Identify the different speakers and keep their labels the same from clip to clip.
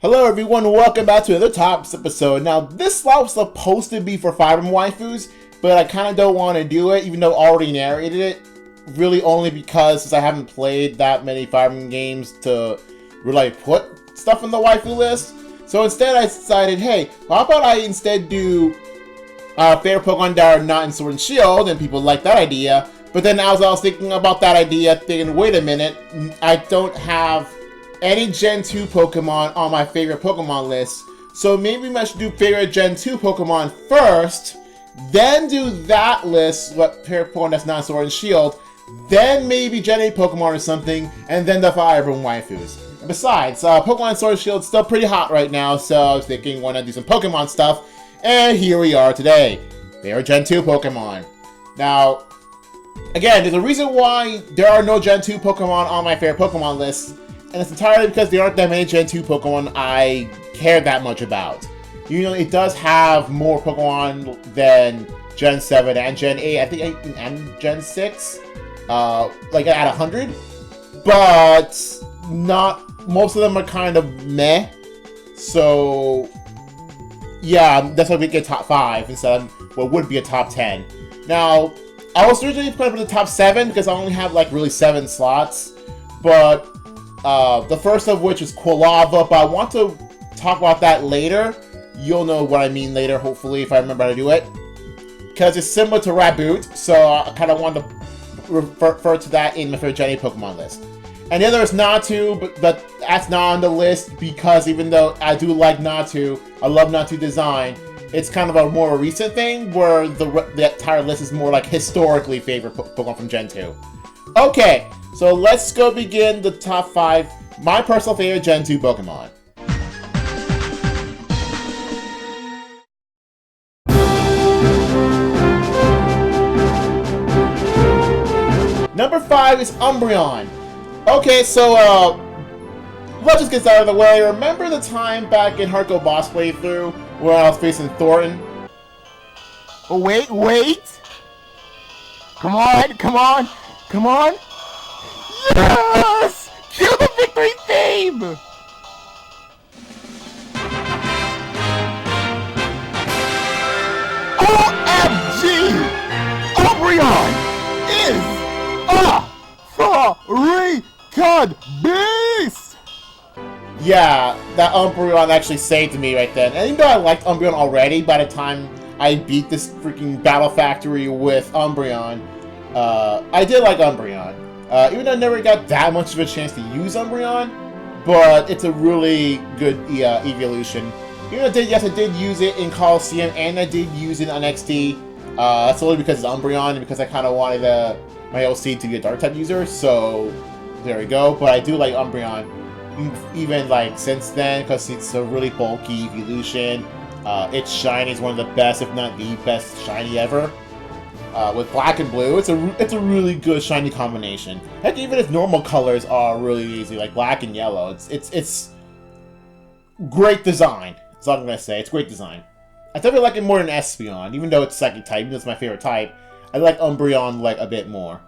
Speaker 1: Hello everyone, welcome back to another Tops episode. Now this slot was supposed to be for Fire Emblem Waifus, but I kind of don't want to do it, even though I already narrated it. Really only because since I haven't played that many Fire Emblem games to really put stuff on the waifu list. So instead I decided, hey, how about I instead do favorite Pokemon that are not in Sword and Shield, and people like that idea. But then as I was thinking about that idea, thinking, wait a minute, I don't have any Gen 2 Pokemon on my favorite Pokemon list. So maybe I should do favorite Gen 2 Pokemon first, then do that list, what favorite Pokemon that's not Sword and Shield, then maybe Gen 8 Pokemon or something, and then the Fire Emblem Waifus. And besides, Pokemon Sword and Shield is still pretty hot right now, so I was thinking why not do some Pokemon stuff, and here we are today. They are Gen 2 Pokemon. Now, again, there's a reason why there are no Gen 2 Pokemon on my favorite Pokemon list, and it's entirely because there aren't that many Gen 2 Pokemon I care that much about. You know, it does have more Pokemon than Gen 7 and Gen 8, I think, and Gen 6, like at 100, but not, most of them are kind of meh, so yeah, that's why we get top 5 instead of what would be a top 10. Now, I was originally planning for the top 7 because I only have like really 7 slots, but the first of which is Quilava, but I want to talk about that later. You'll know what I mean later, hopefully, if I remember how to do it. Because it's similar to Raboot, so I kind of want to refer to that in my favorite Gen 8 Pokemon list. And the other is Natu, but that's not on the list because even though I do like Natu, I love Natu design, it's kind of a more recent thing where the entire list is more like historically favorite Pokemon from Gen 2. Okay, so let's go begin the top 5, my personal favorite Gen 2 Pokemon. Number 5 is Umbreon. Okay, so let's just get started out of the way. Remember the time back in Hardcore Boss playthrough where I was facing Thornton?
Speaker 2: Oh, wait! Come on! Yes! Cue the victory theme! OMG! Umbreon is a freaking beast!
Speaker 1: Yeah, that Umbreon actually saved me right then. And even though I liked Umbreon already, by the time I beat this freaking Battle Factory with Umbreon, I did like Umbreon. Even though I never got that much of a chance to use Umbreon, but it's a really good evolution. Even though I did use it in Coliseum, and I did use it on XD. That's only because it's Umbreon, and because I kind of wanted my OC to be a Dark-type user, so there we go. But I do like Umbreon, even like since then, because it's a really bulky evolution. Its shiny is one of the best, if not the best shiny ever. With black and blue, it's a really good shiny combination. Heck, even its normal colors are really easy, like black and yellow. It's great design. That's all I'm gonna say. It's great design. I definitely like it more than Espeon, even though it's psychic type. Even though it's my favorite type, I like Umbreon like a bit more.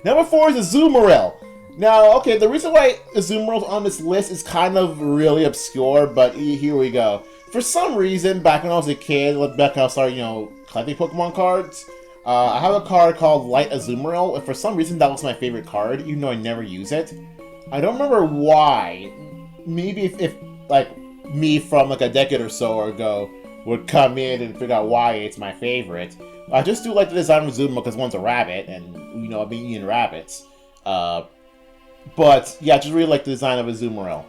Speaker 1: Number 4 is a Zoomelon. Now, okay, the reason why Zoomelon's on this list is kind of really obscure, but here we go. For some reason, back when I was a kid, back when I started, collecting Pokemon cards, I have a card called Light Azumarill, and for some reason that was my favorite card, even though I never use it. I don't remember why. Maybe if like, me from like a decade or so ago would come in and figure out why it's my favorite. I just do like the design of Zoomelon because one's a rabbit, and, I've been eating rabbits. But, yeah, I just really like the design of a Zoomelon.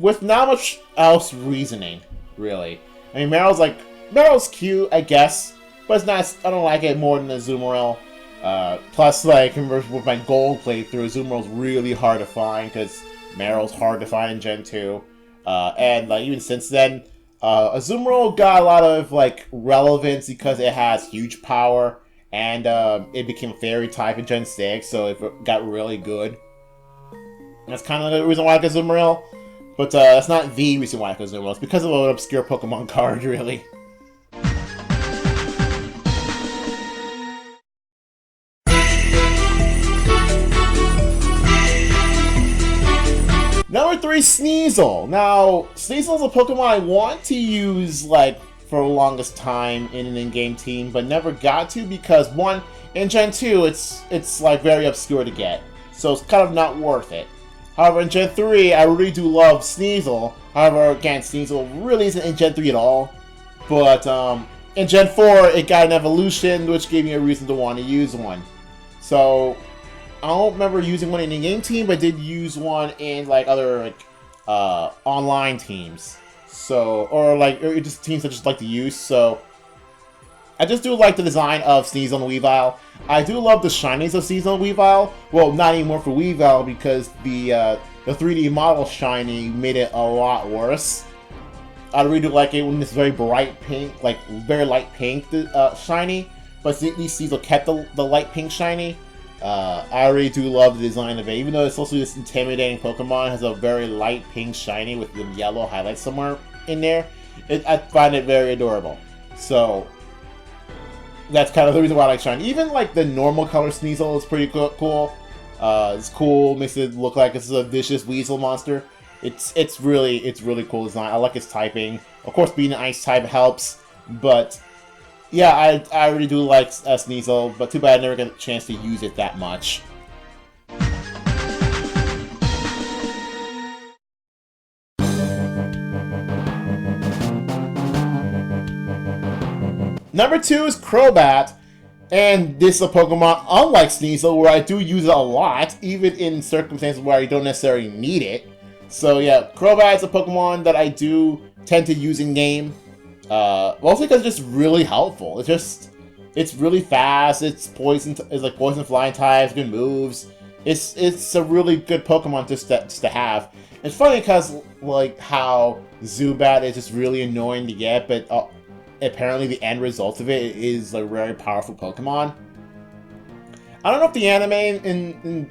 Speaker 1: With not much else reasoning, really. I mean, Meryl's cute, I guess, but it's not, I don't like it more than a Zoomelon. Plus, like, with my gold playthrough, Zoomelon's really hard to find, because Meryl's hard to find in Gen 2. And, like, even since then, Zoomelon got a lot of, like, relevance because it has huge power, and it became a fairy type in Gen 6, so it got really good. And that's kind of the reason why I like Zoomelon, but that's not the reason why I like Zoomelon. It's because of an obscure Pokemon card, really. 3, Sneasel. Now, Sneasel is a Pokemon I want to use, like, for the longest time in an in-game team, but never got to because, one, in Gen 2, it's like, very obscure to get. So it's kind of not worth it. However, in Gen 3, I really do love Sneasel. However, again, Sneasel really isn't in Gen 3 at all. But, in Gen 4, it got an evolution, which gave me a reason to want to use one. So, I don't remember using one in a game team, but I did use one in like other like online teams. So, or just teams I just like to use. So, I just do like the design of Sneasel and Weavile. I do love the shinies of Sneasel and Weavile. Well, not anymore for Weavile because the 3D model shiny made it a lot worse. I really do like it when it's very bright pink, like very light pink shiny. But at least Sneasel kept the light pink shiny. I really do love the design of it, even though it's also this intimidating Pokemon. It has a very light pink shiny with the yellow highlights somewhere in there. I find it very adorable. So that's kind of the reason why I like shiny. Even like the normal color Sneasel is pretty cool. It's cool, makes it look like it's a vicious weasel monster. It's really cool design. I like its typing. Of course, being an ice type helps, but yeah, I really do like Sneasel, but too bad I never got a chance to use it that much. Number 2 is Crobat, and this is a Pokemon unlike Sneasel where I do use it a lot, even in circumstances where I don't necessarily need it. So yeah, Crobat is a Pokemon that I do tend to use in game. Mostly because it's just really helpful. It's really fast. It's like poison flying types, good moves. It's a really good Pokemon just to have. It's funny because like how Zubat is just really annoying to get, but apparently the end result of it is a very powerful Pokemon. I don't know if the anime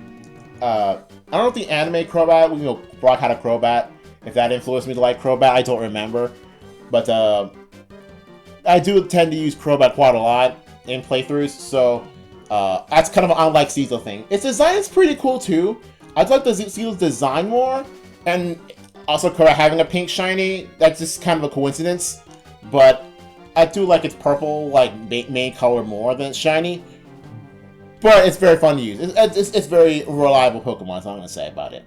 Speaker 1: I don't know if the anime Crobat, Brock had a Crobat. If that influenced me to like Crobat, I don't remember. But I do tend to use Crobat quite a lot in playthroughs, so that's kind of an unlike Sneasel thing. Its design is pretty cool too. I'd like to see Sneasel's design more, and also Crobat having a pink shiny, that's just kind of a coincidence. But I do like its purple main color more than its shiny. But it's very fun to use. It's very reliable Pokemon, that's all I'm going to say about it.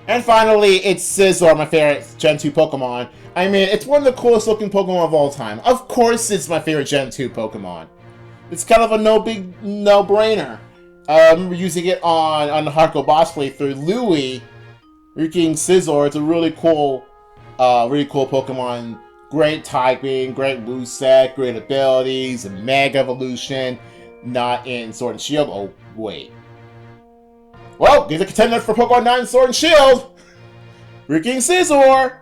Speaker 1: And finally, it's Scizor, my favorite Gen 2 Pokemon. I mean, it's one of the coolest looking Pokemon of all time. Of course it's my favorite Gen 2 Pokemon. It's kind of a no-brainer. I remember using it on the Hardcore Boss playthrough. Louis, freaking Scizor, it's a really cool Pokemon. Great typing, great moveset, great abilities, Mega Evolution. Not in Sword and Shield. Oh, wait. Well, he's a contender for Pokemon 9 Sword and Shield! Freaking Scizor!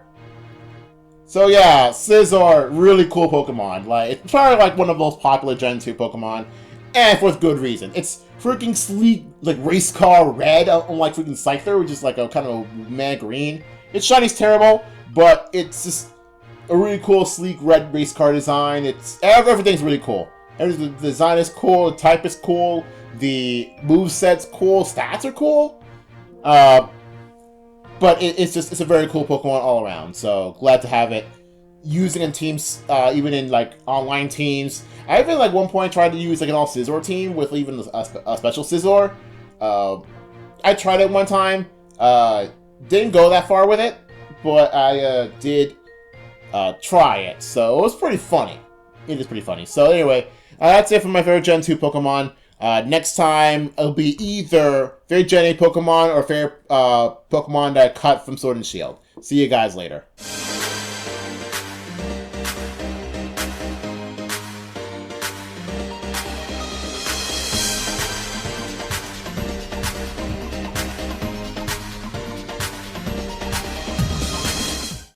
Speaker 1: So yeah, Scizor, really cool Pokemon. It's probably like one of the most popular Gen 2 Pokemon. And for good reason. It's freaking sleek, like race car red, unlike freaking Scyther, which is like a kind of mad green. Its shiny's terrible, but it's just a really cool, sleek red race car design. Everything's really cool. The design is cool, the type is cool, the moveset's cool, stats are cool. But it's a very cool Pokemon all around. So glad to have it. Using in teams, even in like online teams. I even like one point tried to use like an all Scizor team with even a special Scizor. I tried it one time. Didn't go that far with it, but I did try it. So it was pretty funny. It is pretty funny. So anyway, that's it for my favorite Gen 2 Pokemon. Next time, it'll be either favorite Gen 8 Pokemon or favorite Pokemon that I cut from Sword and Shield. See you guys later.